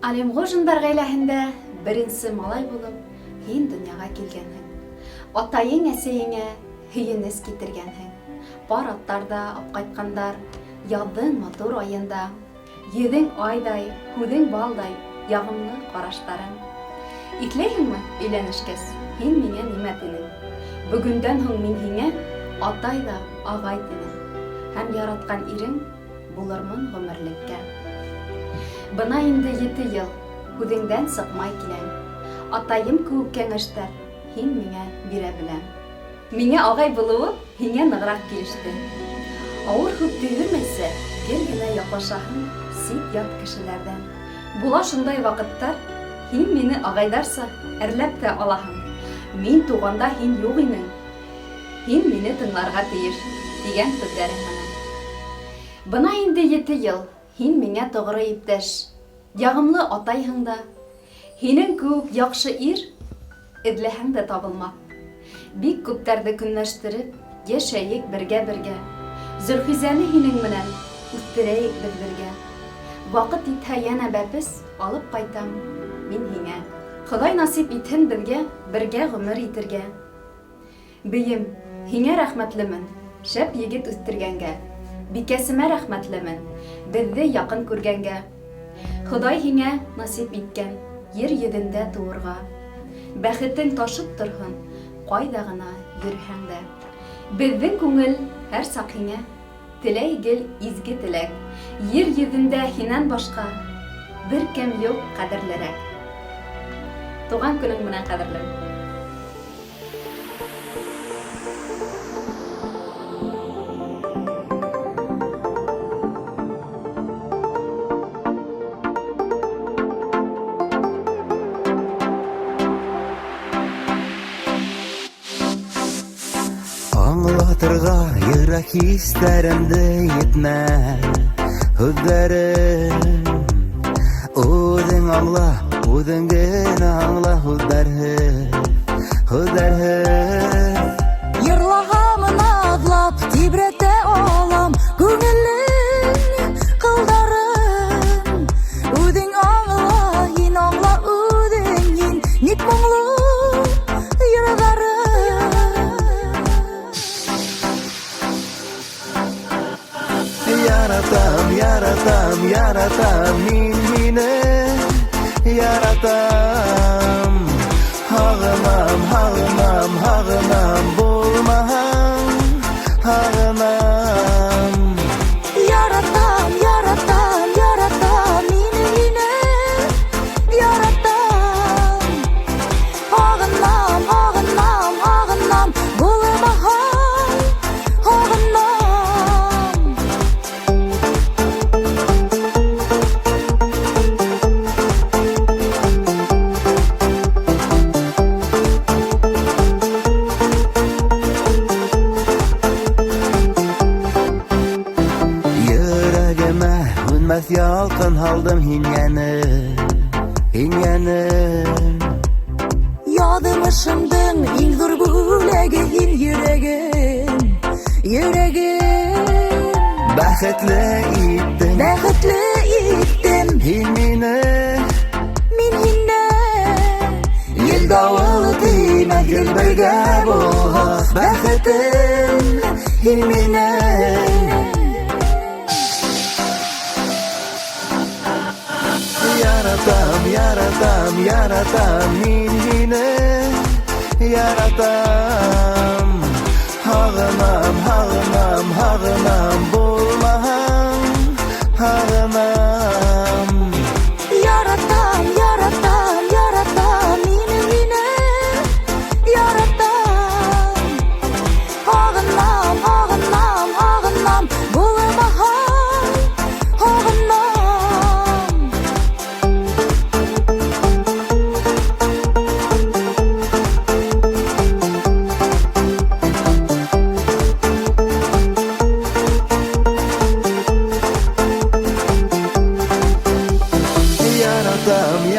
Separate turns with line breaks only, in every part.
Алимғожиндар ғаиләһендә беренсе малай булып һин дөньяга килгәнһең. Атайың әсәйеңә һөйөнөс китергәнһең. Пар аттарда апҡайтҡандар, яҙҙың матур айында, йөҙөң айдай, һүҙең балдай, яғымлы ҡараштарың. Иҫләйһеңме, өйләнешкәс, һин миңә нимә тинең? Бөгөндән һуң мин һиңә атай да, ағай тинем. Һәм яратҡан ирең булырмын ғүмерлеккә. Бына инде 7 йыл һүҙеңдән сыҡмай киләм. Атайым кеүек кәңәштәр һин миңә бирә беләм. Миңә ағай булыуы һиңә нығыраҡ килеште. Ауыр һүҙ төйөрмәйсә, гел генә яҡлашаһың сит ят кешеләрҙән. Була шундай ваҡыттар, һин мине ағайҙарса әрләп тә алаһың. Мин туғанда һин юҡ инең. Һин мине тыңларға тейеш, тигән һүҙҙәрең менән. Бына инде 7 йыл һин миңә тоғро иптәш, яғымлы атайһың да. Һинең кеүек яҡшы ир эҙләһәң дә табылмаҫ. Бик күптәрҙе көнләштереп, йәшәйек бергә-бергә. Зөлхизәне һинең менән үҫтерәйек беҙ бергә. Ваҡыт итһә йәнә бәпес алып ҡайтам мин һиңә. Хоҙай насип итһен беҙгә бергә ғүмер итергә. Бейем, һиңә рәхмәтлемен, шәп егет үҫтергәнгә. Бикәсемә рәхмәтлемен, беҙҙе яҡын күргәнгә. Хоҙай һиңә насип иткән ер йөҙөндә тыуырға. Бәхетең ташып торһон, ҡайҙа ғына йөрһәң дә. Беҙҙең күңел һәр саҡ һиңә теләй гел изге теләк. Ер йөҙөндә һинән башҡа бер кем юҡ ҡәҙерлерәк. Туған көнөң менән, ҡәҙерлем.
Аңлатырға йөрәк хистәремде етмә һүҙҙәрем. Үҙең аңла, үҙең генә аңла һүҙҙәрһеҙ.
Йырлаһамын аҙлап, тибрәтә алам күңелең ҡылдарын. Үҙең аңла, һин аңла, үҙең һин, ник моңло йырҙарың.
Яратам, яратам, яратам, мин һине яратам. Һағынам, һағынам, һағынам, булмаһаң һағынам.
Яратам, яратам, яратам, мин һине яратам. Һағынам, һағынам, һағынам, булмаһаң һағынам.
Һүнмәҫ ялҡын һалдым һин йәнем.
Яҙмышымдың иң ҙур бүләге һин йөрәгем.
Бәхетле иттең һин мине.
Мин һиндә
Ел дауылы теймәҫ, гел бергә булһаҡ. Бәхетем һин мине. Яратам, яратам, яратам, мин һине яратам. Һағынам, һағынам, һағынам, булмаһаң һағынам.
яратам, яратам, яратам, мин һине яратам. Һағынам, һағынам, һағынам, булмаһаң һағынам.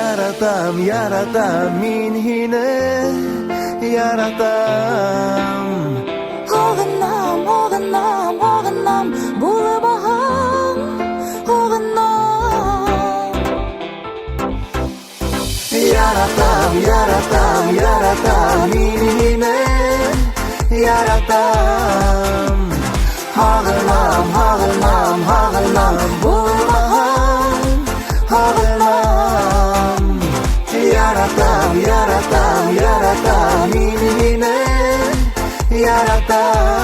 Яратам, яратам, мин һине яратам.
Һағынам, һағынам, һағынам, булмаһаң һағынам.
yaratам min hine yaratam Hağınam, hağınam, hağınam bulmaham Hağınam Yaratam, yaratam, yaratam min hine yaratam